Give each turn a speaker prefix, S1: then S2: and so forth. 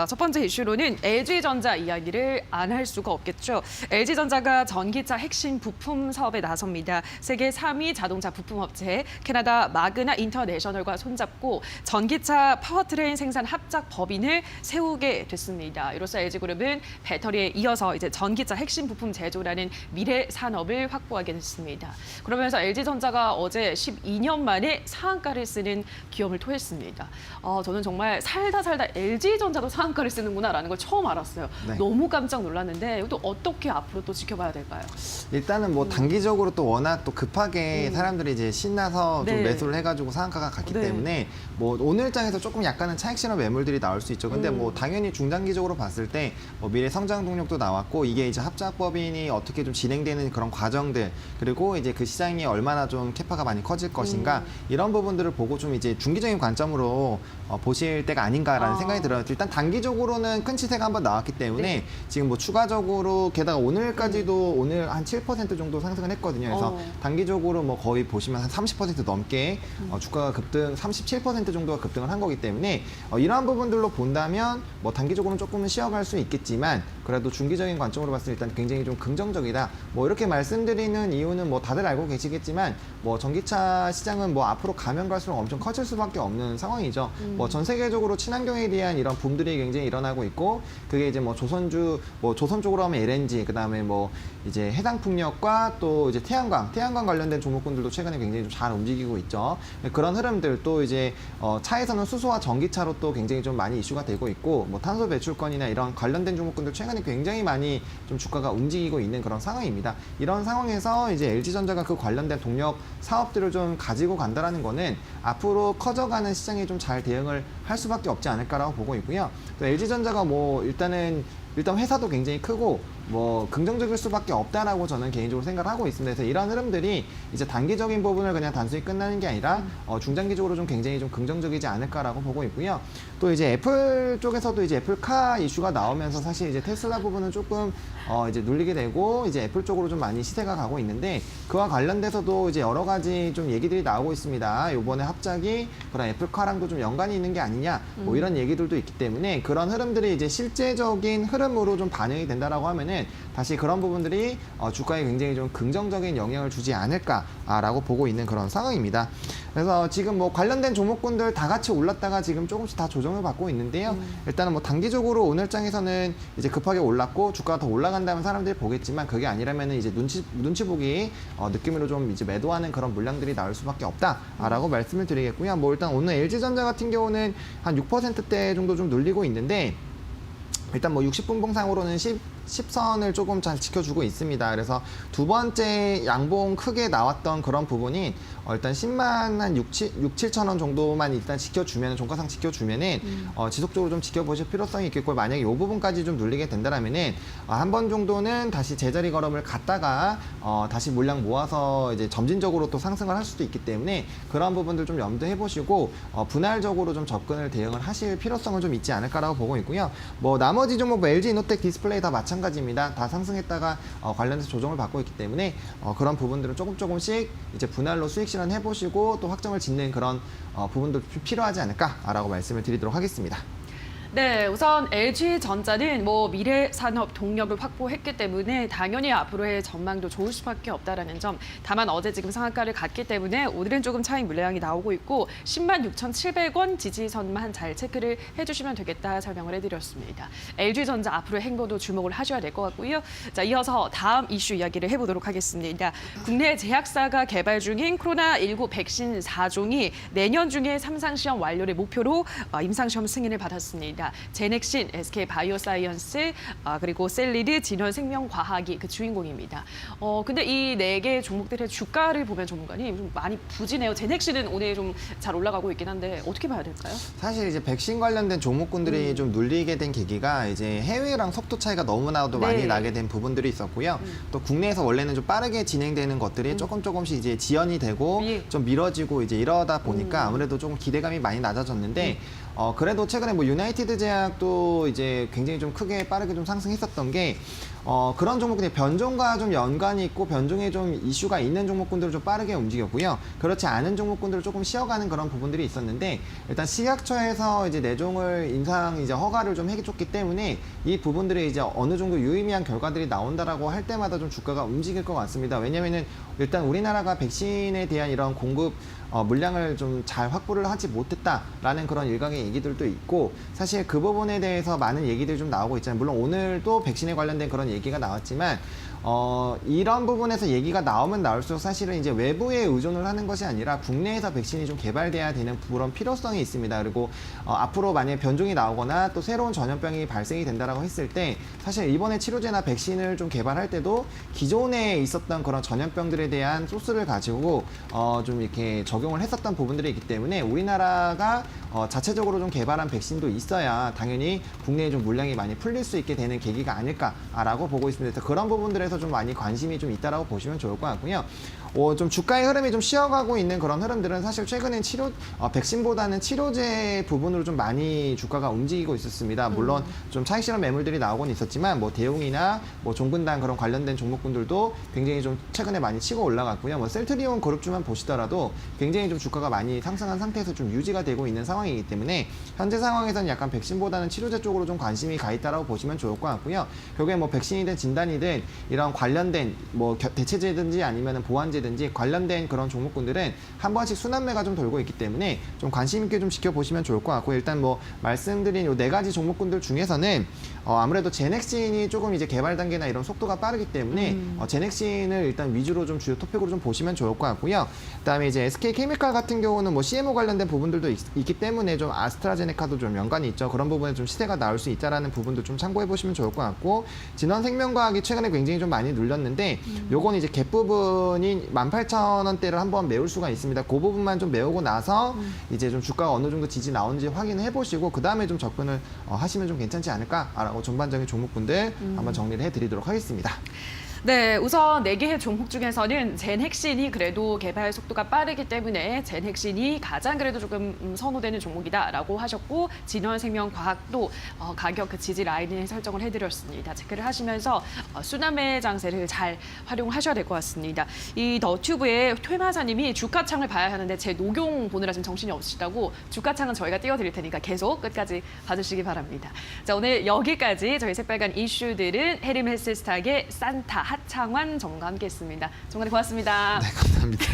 S1: 첫 번째 이슈로는 LG전자 이야기를 안 할 수가 없겠죠. LG전자가 전기차 핵심 부품 사업에 나섭니다. 세계 3위 자동차 부품업체 캐나다 마그나 인터내셔널과 손잡고 전기차 파워트레인 생산 합작 법인을 세우게 됐습니다. 이로써 LG그룹은 배터리에 이어서 이제 전기차 핵심 부품 제조라는 미래 산업을 확보하게 됐습니다. 그러면서 LG전자가 어제 12년 만에 상한가를 쓰는 기업을 토했습니다. 저는 정말 살다 LG전자도 상한가를 쓰는구나라는 걸 처음 알았어요.
S2: 네.
S1: 너무 깜짝 놀랐는데 또 어떻게 앞으로 또 지켜봐야 될까요?
S2: 일단은 뭐 단기적으로 또 워낙 또 급하게 사람들이 이제 신나서 좀
S1: 네.
S2: 매수를 해가지고 상한가가 갔기
S1: 네.
S2: 때문에 뭐 오늘장에서 조금 약간은 차익 실현 매물들이 나올 수 있죠. 근데 뭐 당연히 중장기적으로 봤을 때 뭐 미래 성장 동력도 나왔고 이게 이제 합작법인이 어떻게 좀 진행되는 그런 과정들 그리고 이제 그 시장이 얼마나 좀 캐파가 많이 커질 것인가 이런 부분들을 보고 좀 이제 중기적인 관점으로 보실 때가 아닌가라는 생각이 들어요. 일단 단기적으로는 큰 시세가 한번 나왔기 때문에 지금 뭐 추가적으로 게다가 오늘까지도 오늘 한 7% 정도 상승을 했거든요. 그래서 단기적으로 뭐 거의 보시면 한 30% 넘게 주가가 급등 37% 정도가 급등을 한 거기 때문에 이러한 부분들로 본다면 뭐 단기적으로는 조금은 쉬어갈 수 있겠지만 그래도 중기적인 관점으로 봤을 때 일단 굉장히 좀 긍정적이다. 뭐 이렇게 말씀드리는 이유는 뭐 다들 알고 계시겠지만 뭐 전기차 시장은 뭐 앞으로 가면 갈수록 엄청 커질 수밖에 없는 상황이죠. 뭐 전 세계적으로 친환경에 대한 이런 붐들이 굉장히 일어나고 있고 그게 이제 뭐 조선 쪽으로 하면 LNG 그다음에 뭐 이제 해상풍력과 또 이제 태양광 관련된 종목군들도 최근에 굉장히 좀 잘 움직이고 있죠. 그런 흐름들 또 이제 차에서는 수소와 전기차로 또 굉장히 좀 많이 이슈가 되고 있고 뭐 탄소 배출권이나 이런 관련된 종목군들 최근에 굉장히 많이 좀 주가가 움직이고 있는 그런 상황입니다. 이런 상황에서 이제 LG전자가 그 관련된 동력 사업들을 좀 가지고 간다라는 거는 앞으로 커져가는 시장에 좀 잘 대응을 할 수밖에 없지 않을까라고 보고 있고요. 또 LG전자가 뭐 일단 회사도 굉장히 크고 뭐 긍정적일 수밖에 없다라고 저는 개인적으로 생각을 하고 있습니다. 그래서 이런 흐름들이 이제 단기적인 부분을 그냥 단순히 끝나는 게 아니라 중장기적으로 좀 굉장히 좀 긍정적이지 않을까라고 보고 있고요. 또 이제 애플 쪽에서도 이제 애플카 이슈가 나오면서 사실 이제 테슬라 부분은 조금 이제 눌리게 되고 이제 애플 쪽으로 좀 많이 시세가 가고 있는데 그와 관련돼서도 이제 여러 가지 좀 얘기들이 나오고 있습니다. 이번에 합작이 그런 애플카랑도 좀 연관이 있는 게 아니냐 뭐 이런 얘기들도 있기 때문에 그런 흐름들이 이제 실제적인 흐름으로 좀 반영이 된다라고 하면은 다시 그런 부분들이 주가에 굉장히 좀 긍정적인 영향을 주지 않을까라고 보고 있는 그런 상황입니다. 그래서 지금 뭐 관련된 종목군들 다 같이 올랐다가 지금 조금씩 다 조정을 받고 있는데요. 일단은 뭐 단기적으로 오늘장에서는 이제 급하게 올랐고 주가가 더 올라간다면 사람들이 보겠지만 그게 아니라면은 이제 눈치 보기 느낌으로 좀 이제 매도하는 그런 물량들이 나올 수밖에 없다라고 말씀을 드리겠고요. 뭐 일단 오늘 LG전자 같은 경우는 한 6%대 정도 좀 눌리고 있는데 일단 뭐 60분 봉상으로는 10선을 조금 잘 지켜주고 있습니다. 그래서 두 번째 양봉 크게 나왔던 그런 부분이 일단 10만 한 6, 7천 원 정도만 일단 지켜주면 종가상 지켜주면은 지속적으로 좀 지켜보실 필요성이 있겠고 만약에 이 부분까지 좀 눌리게 된다면은 한 번 정도는 다시 제자리 걸음을 갔다가 다시 물량 모아서 이제 점진적으로 또 상승을 할 수도 있기 때문에 그런 부분들 좀 염두해 보시고 분할적으로 좀 접근을 대응을 하실 필요성은 좀 있지 않을까라고 보고 있고요. 뭐 나머지 종목 뭐 LG 이노텍 디스플레이 다 마찬가지입니다. 다 상승했다가 관련해서 조정을 받고 있기 때문에 그런 부분들은 조금씩 이제 분할로 수익 실현 해보시고 또 확정을 짓는 그런 부분도 필요하지 않을까라고 말씀을 드리도록 하겠습니다.
S1: 네, 우선 LG전자는 뭐 미래 산업 동력을 확보했기 때문에 당연히 앞으로의 전망도 좋을 수밖에 없다라는 점. 다만 어제 지금 상한가를 갔기 때문에 오늘은 조금 차익 물량이 나오고 있고 10만 6,700원 지지선만 잘 체크를 해주시면 되겠다 설명을 해드렸습니다. LG전자 앞으로의 행보도 주목을 하셔야 될 것 같고요. 자, 이어서 다음 이슈 이야기를 해보도록 하겠습니다. 국내 제약사가 개발 중인 코로나19 백신 4종이 내년 중에 3상 시험 완료를 목표로 임상시험 승인을 받았습니다. 제넥신, SK바이오사이언스, 그리고 셀리드, 진원생명과학이 그 주인공입니다. 근데 이 네 개 종목들의 주가를 보면 전문가님 좀 많이 부진해요. 제넥신은 오늘 좀 잘 올라가고 있긴 한데 어떻게 봐야 될까요?
S2: 사실 이제 백신 관련된 종목군들이 좀 눌리게 된 계기가 이제 해외랑 속도 차이가 너무나도 많이 나게 된 부분들이 있었고요. 또 국내에서 원래는 좀 빠르게 진행되는 것들이 조금씩 이제 지연이 되고 좀 미뤄지고 이제 이러다 보니까 아무래도 좀 기대감이 많이 낮아졌는데 그래도 최근에 뭐 유나이티드 제약도 이제 굉장히 좀 크게 빠르게 좀 상승했었던 게 그런 종목들이 변종과 좀 연관이 있고 변종에 좀 이슈가 있는 종목군들을 좀 빠르게 움직였고요. 그렇지 않은 종목군들을 조금 쉬어가는 그런 부분들이 있었는데 일단 식약처에서 이제 내종을 인상 이제 허가를 좀 해줬기 때문에 이 부분들이 이제 어느 정도 유의미한 결과들이 나온다라고 할 때마다 좀 주가가 움직일 것 같습니다. 왜냐면은 일단 우리나라가 백신에 대한 이런 공급 물량을 좀 잘 확보를 하지 못했다라는 그런 일각의 얘기들도 있고 사실 그 부분에 대해서 많은 얘기들이 좀 나오고 있잖아요. 물론 오늘도 백신에 관련된 그런 얘기가 나왔지만 이런 부분에서 얘기가 나오면 나올수록 사실은 이제 외부에 의존을 하는 것이 아니라 국내에서 백신이 좀 개발돼야 되는 그런 필요성이 있습니다. 그리고 앞으로 만약에 변종이 나오거나 또 새로운 전염병이 발생이 된다라고 했을 때 사실 이번에 치료제나 백신을 좀 개발할 때도 기존에 있었던 그런 전염병들에 대한 소스를 가지고 좀 이렇게 적용을 했었던 부분들이 있기 때문에 우리나라가 자체적으로 좀 개발한 백신도 있어야 당연히 국내에 좀 물량이 많이 풀릴 수 있게 되는 계기가 아닐까라고 보고 있습니다. 그래서 그런 부분들에서 좀 많이 관심이 좀 있다라고 보시면 좋을 것 같고요. 좀 주가의 흐름이 좀 쉬어가고 있는 그런 흐름들은 사실 최근엔 백신보다는 치료제 부분으로 좀 많이 주가가 움직이고 있었습니다. 물론 좀 차익 실현 매물들이 나오곤 있었지만 뭐 대웅이나 뭐 종근당 그런 관련된 종목군들도 굉장히 좀 최근에 많이 치고 올라갔고요. 뭐 셀트리온 그룹주만 보시더라도 굉장히 좀 주가가 많이 상승한 상태에서 좀 유지가 되고 있는 상황이기 때문에 현재 상황에서는 약간 백신보다는 치료제 쪽으로 좀 관심이 가 있다라고 보시면 좋을 것 같고요. 결국에 뭐 백신이든 진단이든 이런 관련된 뭐 대체제든지 아니면 보완제든지 관련된 그런 종목군들은 한 번씩 순환매가 좀 돌고 있기 때문에 좀 관심 있게 좀 지켜보시면 좋을 것 같고 일단 뭐 말씀드린 요 네 가지 종목군들 중에서는 아무래도 제넥신이 조금 이제 개발 단계나 이런 속도가 빠르기 때문에 제넥신을 일단 위주로 좀 주요 토픽으로 좀 보시면 좋을 것 같고요. 그다음에 이제 SK케미칼 같은 경우는 뭐 CMO 관련된 부분들도 있기 때문에 좀 아스트라제네카도 좀 연관이 있죠. 그런 부분에 좀 시세가 나올 수 있다라는 부분도 좀 참고해 보시면 좋을 것 같고 진원생명과학이 최근에 굉장히 좀 많이 눌렸는데 요건 이제 갭 부분인 18,000원대를 한번 메울 수가 있습니다. 그 부분만 좀 메우고 나서 이제 좀 주가가 어느 정도 지지 나오는지 확인해 보시고 그 다음에 좀 접근을 하시면 좀 괜찮지 않을까라고 전반적인 종목군들 한번 정리를 해드리도록 하겠습니다.
S1: 네, 우선 4개의 종목 중에서는 젠핵신이 그래도 개발 속도가 빠르기 때문에 젠핵신이 가장 그래도 조금 선호되는 종목이다라고 하셨고 진원생명과학도 가격 그 지지 라인을 설정을 해드렸습니다. 체크를 하시면서 순환매 장세를 잘 활용하셔야 될 것 같습니다. 이 너튜브에 퇴마사님이 주가창을 봐야 하는데 제 녹용 보느라 지금 정신이 없으시다고 주가창은 저희가 띄워드릴 테니까 계속 끝까지 봐주시기 바랍니다. 자, 오늘 여기까지 저희 새빨간 이슈들은 헤르메스스탁의 산타 하창환 전문가와 함께했습니다. 전문가님 고맙습니다.
S2: 네, 감사합니다.